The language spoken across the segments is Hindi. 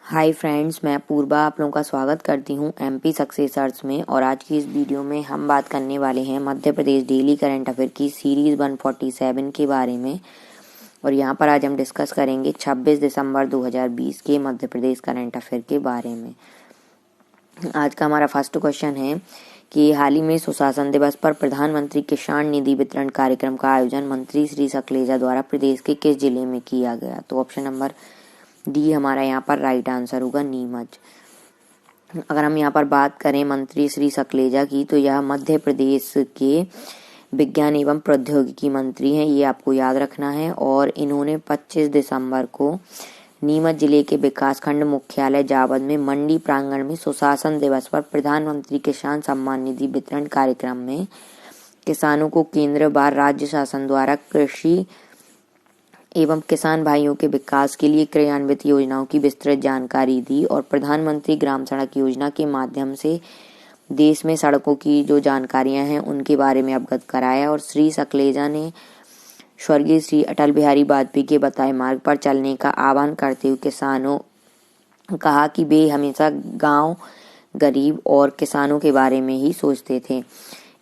हाय फ्रेंड्स, मैं पूर्वा आप लोगों का स्वागत करती हूँ एमपी सक्सेसर्स में। और आज की इस वीडियो में हम बात करने वाले हैं Madhya Pradesh daily current affair की सीरीज़ 147 के बारे में। और यहाँ पर आज हम डिस्कस करेंगे 26 दिसंबर 2020 के मध्य प्रदेश करंट अफेयर के बारे में। आज का हमारा फर्स्ट क्वेश्चन है कि हाल ही में सुशासन दिवस पर प्रधानमंत्री किसान निधि वितरण कार्यक्रम का आयोजन मंत्री श्री सकलेजा द्वारा प्रदेश के किस जिले में किया गया। तो ऑप्शन नंबर डी हमारा यहाँ पर राइट आंसर होगा, नीमच। अगर हम यहाँ पर बात करें मंत्री श्री सकलेजा की, तो यह मध्य प्रदेश के विज्ञान एवं प्रौद्योगिकी मंत्री हैं, ये आपको याद रखना है। और इन्होंने 25 दिसंबर को नीमच जिले के विकासखंड मुख्यालय जावद में मंडी प्रांगण में सुशासन दिवस पर प्रधानमंत्री किसान सम्मान निधि वितरण कार्यक्रम में किसानों को केंद्र व राज्य शासन द्वारा कृषि एवं किसान भाइयों के विकास के लिए क्रियान्वित योजनाओं की विस्तृत जानकारी दी। और प्रधानमंत्री ग्राम सड़क योजना के माध्यम से देश में सड़कों की जो जानकारियां हैं उनके बारे में अवगत कराया। और श्री सकलेजा ने स्वर्गीय श्री अटल बिहारी वाजपेयी के बताए मार्ग पर चलने का आह्वान करते हुए किसानों कहा कि वे हमेशा गांव, गरीब और किसानों के बारे में ही सोचते थे।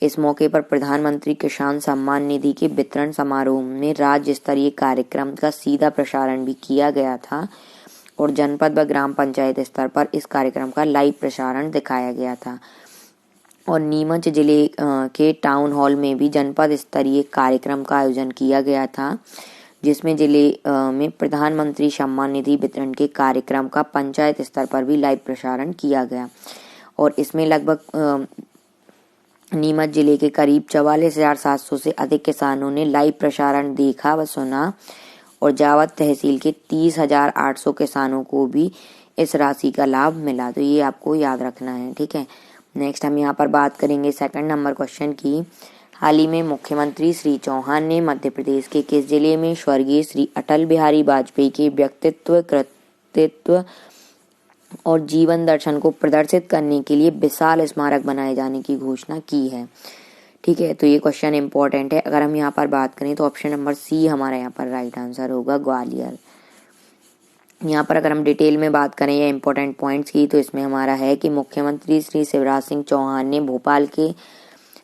इस मौके पर प्रधानमंत्री किसान सम्मान निधि के वितरण समारोह में राज्य स्तरीय कार्यक्रम का सीधा प्रसारण भी किया गया था और जनपद व ग्राम पंचायत स्तर पर इस कार्यक्रम का लाइव प्रसारण दिखाया गया था। और नीमच जिले के टाउन हॉल में भी जनपद स्तरीय कार्यक्रम का आयोजन किया गया था, जिसमें जिले में प्रधानमंत्री सम्मान निधि वितरण के कार्यक्रम का पंचायत स्तर पर भी लाइव प्रसारण किया गया। और इसमें लगभग नीमच जिले के करीब 44,700 से अधिक किसानों ने लाइव प्रसारण देखा व सुना। और जावद तहसील के 30,800 किसानों को भी इस राशि का लाभ मिला। तो ये आपको याद रखना है, ठीक है। नेक्स्ट हम यहाँ पर बात करेंगे सेकंड नंबर क्वेश्चन की। हाल ही में मुख्यमंत्री श्री चौहान ने मध्य प्रदेश के किस जिले में स्वर्गीय श्री अटल बिहारी वाजपेयी के व्यक्तित्व, कृतित्व और जीवन दर्शन को प्रदर्शित करने के लिए विशाल स्मारक बनाए जाने की घोषणा की है। ठीक है, तो ये क्वेश्चन इंपॉर्टेंट है। अगर हम यहाँ पर बात करें तो ऑप्शन नंबर सी हमारा यहाँ पर राइट आंसर होगा, ग्वालियर। यहाँ पर अगर हम डिटेल में बात करें या इम्पोर्टेंट पॉइंट्स की, तो इसमें हमारा है कि मुख्यमंत्री श्री शिवराज सिंह चौहान ने भोपाल के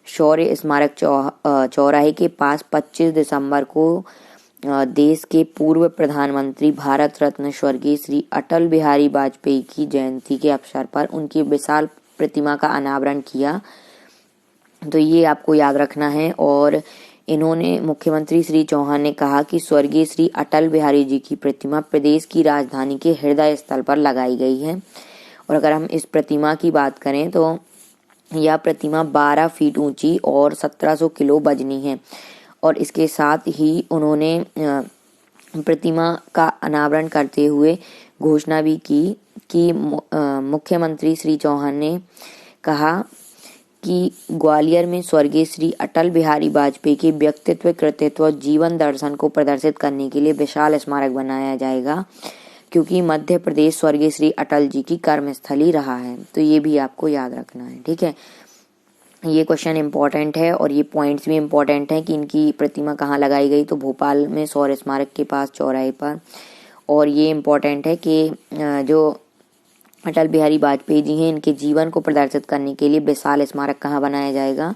शौर्य स्मारक चौराहे के पास 25 दिसंबर को देश के पूर्व प्रधानमंत्री भारत रत्न स्वर्गीय श्री अटल बिहारी वाजपेयी की जयंती के अवसर पर उनकी विशाल प्रतिमा का अनावरण किया। तो ये आपको याद रखना है। और इन्होंने मुख्यमंत्री श्री चौहान ने कहा कि स्वर्गीय श्री अटल बिहारी जी की प्रतिमा प्रदेश की राजधानी के हृदय स्थल पर लगाई गई है। और अगर हम इस प्रतिमा की बात करें तो यह प्रतिमा 12 फीट ऊंची और 1700 किलो वजनी है। और इसके साथ ही उन्होंने प्रतिमा का अनावरण करते हुए घोषणा भी की कि मुख्यमंत्री श्री चौहान ने कहा कि ग्वालियर में स्वर्गीय श्री अटल बिहारी वाजपेयी के व्यक्तित्व, कृतित्व और जीवन दर्शन को प्रदर्शित करने के लिए विशाल स्मारक बनाया जाएगा, क्योंकि मध्य प्रदेश स्वर्गीय श्री अटल जी की कर्मस्थली रहा है। तो ये भी आपको याद रखना है, ठीक है। ये क्वेश्चन इंपॉर्टेंट है और ये पॉइंट्स भी इंपॉर्टेंट हैं कि इनकी प्रतिमा कहाँ लगाई गई। तो भोपाल में शौर्य स्मारक के पास चौराहे पर। और ये इम्पोर्टेंट है कि जो अटल बिहारी वाजपेयी जी हैं, इनके जीवन को प्रदर्शित करने के लिए विशाल स्मारक कहाँ बनाया जाएगा,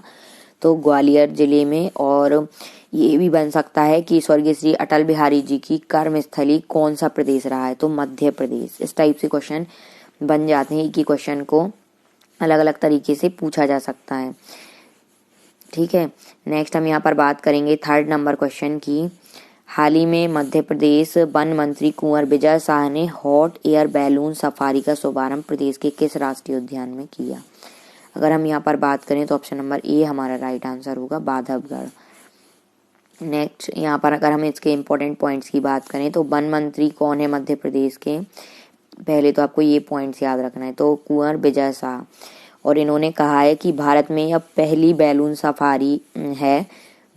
तो ग्वालियर जिले में। और ये भी बन सकता है कि स्वर्गीय श्री अटल बिहारी जी की कर्मस्थली कौन सा प्रदेश रहा है, तो मध्य प्रदेश। इस टाइप से क्वेश्चन बन जाते हैं कि क्वेश्चन को अलग अलग तरीके से पूछा जा सकता है, ठीक है। नेक्स्ट हम यहाँ पर बात करेंगे थर्ड नंबर क्वेश्चन की। हाल ही में मध्य प्रदेश वन मंत्री कुंवर विजय शाह ने हॉट एयर बैलून सफारी का शुभारंभ प्रदेश के किस राष्ट्रीय उद्यान में किया। अगर हम यहाँ पर बात करें तो ऑप्शन नंबर ए हमारा राइट आंसर होगा, बांधवगढ़। नेक्स्ट यहाँ पर अगर हम इसके इम्पोर्टेंट पॉइंट्स की बात करें तो वन मंत्री कौन है मध्य प्रदेश के, पहले तो आपको ये पॉइंट्स याद रखना है, तो कुंवर विजय शाह। और इन्होंने कहा है कि भारत में यह पहली बैलून सफारी है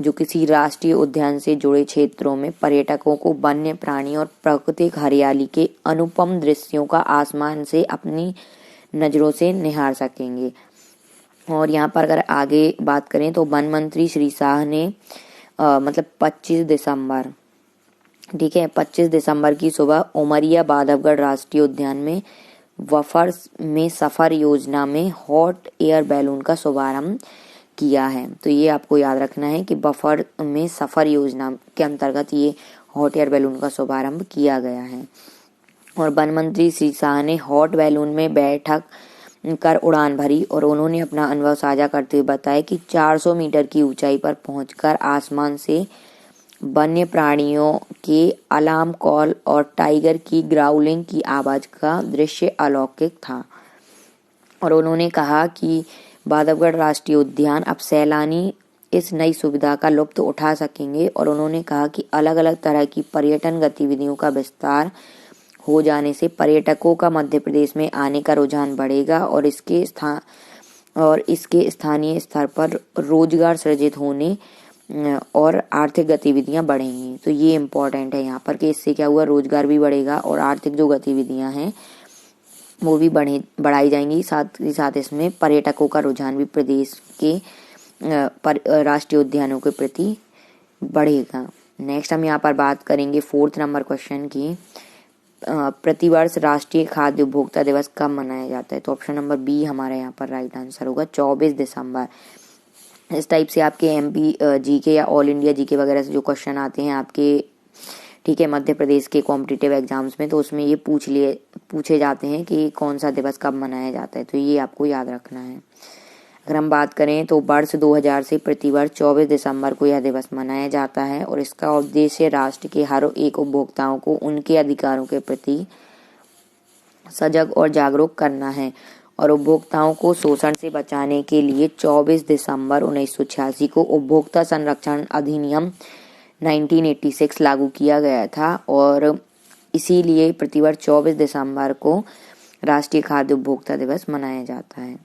जो किसी राष्ट्रीय उद्यान से जुड़े क्षेत्रों में पर्यटकों को वन्य प्राणी और प्राकृतिक हरियाली के अनुपम दृश्यों का आसमान से अपनी नजरों से निहार सकेंगे। और यहाँ पर अगर आगे बात करें तो वन मंत्री श्री शाह ने 25 दिसंबर ठीक है। 25 दिसंबर की सुबह उमरिया बांधवगढ़ राष्ट्रीय उद्यान में वफर में सफर योजना में हॉट एयर बैलून का शुभारंभ किया है। तो ये आपको याद रखना है कि बफर में सफर योजना के अंतर्गत ये हॉट एयर बैलून का शुभारंभ किया गया है। और वन मंत्री श्री शाह ने हॉट बैलून में बैठक कर उड़ान भरी और उन्होंने अपना अनुभव साझा करते हुए बताया कि 400 मीटर की ऊंचाई पर पहुंचकर आसमान से वन्य प्राणियों के अलार्म कॉल और टाइगर की ग्राउलिंग की आवाज का दृश्य अलौकिक था। और उन्होंने कहा कि बांधवगढ़ राष्ट्रीय उद्यान अब सैलानी इस नई सुविधा का लुत्फ उठा सकेंगे। और उन्होंने कहा कि अलग अलग तरह की पर्यटन गतिविधियों का विस्तार हो जाने से पर्यटकों का मध्य प्रदेश में आने का रुझान बढ़ेगा और इसके स्थानीय स्तर पर रोजगार सृजित होने और आर्थिक गतिविधियां बढ़ेंगी। तो ये इम्पोर्टेंट है यहाँ पर कि इससे क्या हुआ, रोजगार भी बढ़ेगा और आर्थिक जो गतिविधियां हैं वो भी बढ़ाई जाएंगी। साथ ही साथ इसमें पर्यटकों का रुझान भी प्रदेश के राष्ट्रीय उद्यानों के प्रति बढ़ेगा। नेक्स्ट हम यहाँ पर बात करेंगे 4th नंबर क्वेश्चन की, प्रतिवर्ष राष्ट्रीय खाद्य उपभोक्ता दिवस कब मनाया जाता है। तो ऑप्शन नंबर बी हमारा यहाँ पर राइट आंसर होगा, 24 दिसंबर। इस टाइप से आपके एमपी जीके या ऑल इंडिया जीके वगैरह से जो क्वेश्चन आते हैं आपके, ठीक है, मध्य प्रदेश के कॉम्पिटिटिव एग्जाम्स में, तो उसमें ये पूछे जाते हैं कि कौन सा दिवस कब मनाया जाता है। तो ये आपको याद रखना है। अगर हम बात करें तो वर्ष 2000 से प्रतिवर्ष 24 दिसंबर को यह दिवस मनाया जाता है और इसका उद्देश्य राष्ट्र के हर एक उपभोक्ताओं को उनके अधिकारों के प्रति सजग और जागरूक करना है और उपभोक्ताओं को शोषण से बचाने के लिए 24 दिसंबर 1986 को उपभोक्ता संरक्षण अधिनियम 1986 लागू किया गया था और इसीलिए प्रतिवर्ष 24 दिसंबर को राष्ट्रीय खाद्य उपभोक्ता दिवस मनाया जाता है।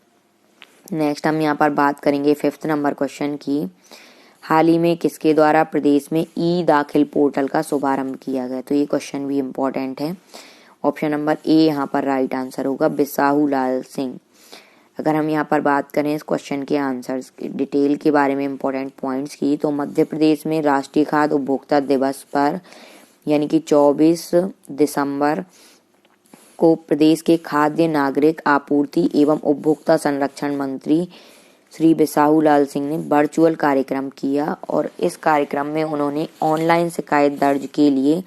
नेक्स्ट हम यहाँ पर बात करेंगे 5th नंबर क्वेश्चन की, हाल ही में किसके द्वारा प्रदेश में ई दाखिल पोर्टल का शुभारंभ किया गया। तो ये क्वेश्चन भी इम्पोर्टेंट है। ऑप्शन नंबर ए यहाँ पर राइट आंसर होगा, बिसाहू लाल सिंह। अगर हम यहाँ पर बात करें इस क्वेश्चन के आंसर्स डिटेल के बारे में इम्पोर्टेंट पॉइंट्स की, तो मध्य प्रदेश में राष्ट्रीय खाद्य उपभोक्ता दिवस पर यानी कि 24 दिसंबर को प्रदेश के खाद्य नागरिक आपूर्ति एवं उपभोक्ता संरक्षण मंत्री श्री बिसाहू लाल सिंह ने वर्चुअल कार्यक्रम किया और इस कार्यक्रम में उन्होंने ऑनलाइन शिकायत दर्ज के लिए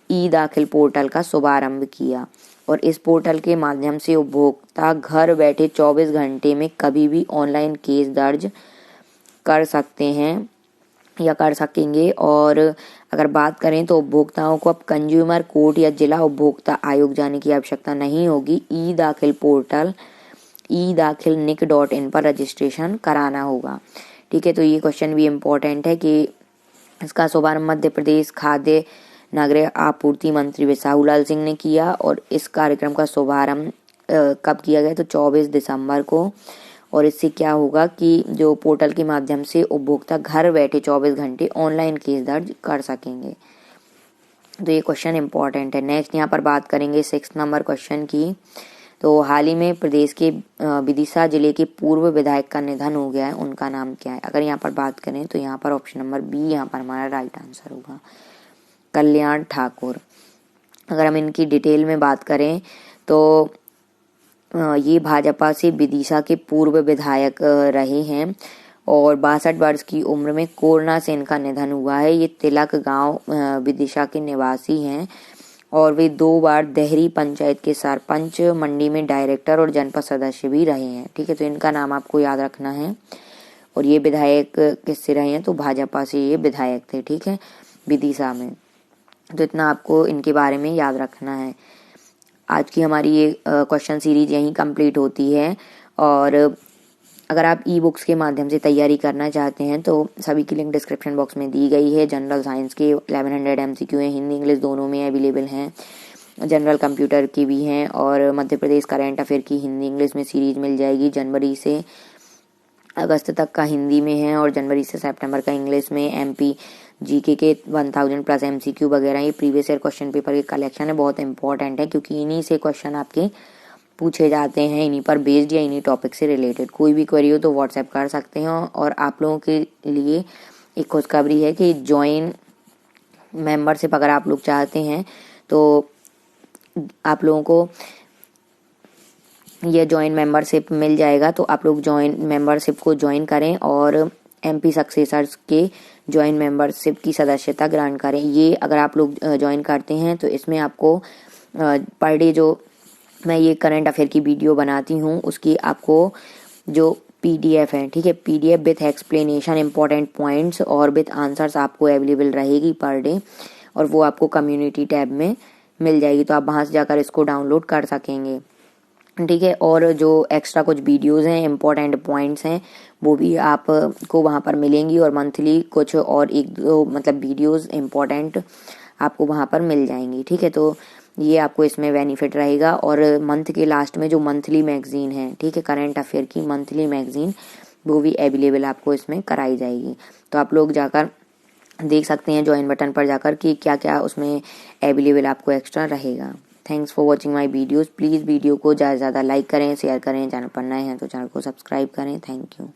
ई दाखिल पोर्टल का शुभारंभ किया और इस पोर्टल के माध्यम से उपभोक्ता घर बैठे 24 घंटे में कभी भी ऑनलाइन केस दर्ज कर सकते हैं या कर सकेंगे। और अगर बात करें तो उपभोक्ताओं को अब कंज्यूमर कोर्ट या जिला उपभोक्ता आयोग जाने की आवश्यकता नहीं होगी। ई दाखिल पोर्टल eDakhilNIC.in पर रजिस्ट्रेशन कराना होगा। ठीक है, तो ये क्वेश्चन भी इम्पोर्टेंट है कि इसका शुभारंभ मध्य प्रदेश खाद्य नागरिक आपूर्ति मंत्री बिसाहू लाल सिंह ने किया और इस कार्यक्रम का शुभारंभ कब किया गया, तो 24 दिसंबर को। और इससे क्या होगा कि जो पोर्टल के माध्यम से उपभोक्ता घर बैठे 24 घंटे ऑनलाइन केस दर्ज कर सकेंगे। तो ये क्वेश्चन इम्पोर्टेंट है। नेक्स्ट यहाँ पर बात करेंगे 6th नंबर क्वेश्चन की, तो हाल ही में प्रदेश के विदिशा जिले के पूर्व विधायक का निधन हो गया है, उनका नाम क्या है। अगर यहाँ पर बात करें तो यहाँ पर ऑप्शन नंबर बी यहाँ पर हमारा राइट आंसर होगा, कल्याण ठाकुर। अगर हम इनकी डिटेल में बात करें तो ये भाजपा से विदिशा के पूर्व विधायक रहे हैं और 62 वर्ष की उम्र में कोरोना से इनका निधन हुआ है। ये तिलक गांव विदिशा के निवासी हैं और वे 2 बार देहरी पंचायत के सरपंच, मंडी में डायरेक्टर और जनपद सदस्य भी रहे हैं। ठीक है, तो इनका नाम आपको याद रखना है। और ये विधायक किससे रहे हैं, तो भाजपा से ये विधायक थे। ठीक है, विदिशा में। तो इतना आपको इनके बारे में याद रखना है। आज की हमारी ये क्वेश्चन सीरीज यहीं कंप्लीट होती है और अगर आप ई बुक्स के माध्यम से तैयारी करना चाहते हैं तो सभी की लिंक डिस्क्रिप्शन बॉक्स में दी गई है। जनरल साइंस के 1100 MCQ हैं, हिंदी इंग्लिश दोनों में अवेलेबल हैं, जनरल कंप्यूटर की भी हैं और मध्य प्रदेश करंट अफेयर की हिंदी इंग्लिश में सीरीज मिल जाएगी। जनवरी से अगस्त तक का हिंदी में है और जनवरी से सितंबर का इंग्लिश में। एमपी जीके के 1000+ MCQ वगैरह ये प्रीवियस ईयर क्वेश्चन पेपर के कलेक्शन है, बहुत इंपॉर्टेंट है क्योंकि इन्हीं से क्वेश्चन आपके पूछे जाते हैं, इन्हीं पर बेस्ड या इन्हीं टॉपिक से रिलेटेड। कोई भी क्वेरी हो तो व्हाट्सएप कर सकते हैं। और आप लोगों के लिए एक खुशखबरी है कि ज्वाइन मेंबरशिप अगर आप लोग चाहते हैं तो आप लोगों को ये जॉइन मेंबरशिप मिल जाएगा। तो आप लोग जॉइन मेंबरशिप को ज्वाइन करें और एमपी सक्सेसर्स के जॉइन मेंबरशिप की सदस्यता ग्रांट करें। ये अगर आप लोग ज्वाइन करते हैं तो इसमें आपको पर डे जो मैं ये करंट अफेयर की वीडियो बनाती हूँ उसकी आपको जो पीडीएफ है, ठीक है, PDF with explanation important points और विथ आंसर्स आपको अवेलेबल रहेगी पर डे, और वो आपको कम्युनिटी टैब में मिल जाएगी। तो आप वहाँ से जाकर इसको डाउनलोड कर सकेंगे, ठीक है। और जो एक्स्ट्रा कुछ वीडियोस हैं, इंपॉर्टेंट पॉइंट्स हैं, वो भी आपको वहाँ पर मिलेंगी और मंथली कुछ और एक दो मतलब वीडियोस इंपॉर्टेंट आपको वहाँ पर मिल जाएंगी, ठीक है। तो ये आपको इसमें बेनिफिट रहेगा। और मंथ के लास्ट में जो मंथली मैगजीन है, ठीक है, करंट अफेयर की मंथली मैगजीन, वो भी अवेलेबल आपको इसमें कराई जाएगी। तो आप लोग जाकर देख सकते हैं ज्वाइन बटन पर जाकर कि क्या क्या उसमें अवेलेबल आपको एक्स्ट्रा रहेगा। Thanks for watching my videos. Please video को ज़्यादा से ज़्यादा लाइक करें, शेयर करें। चैनल पर नए हैं तो चैनल को सब्सक्राइब करें। Thank you.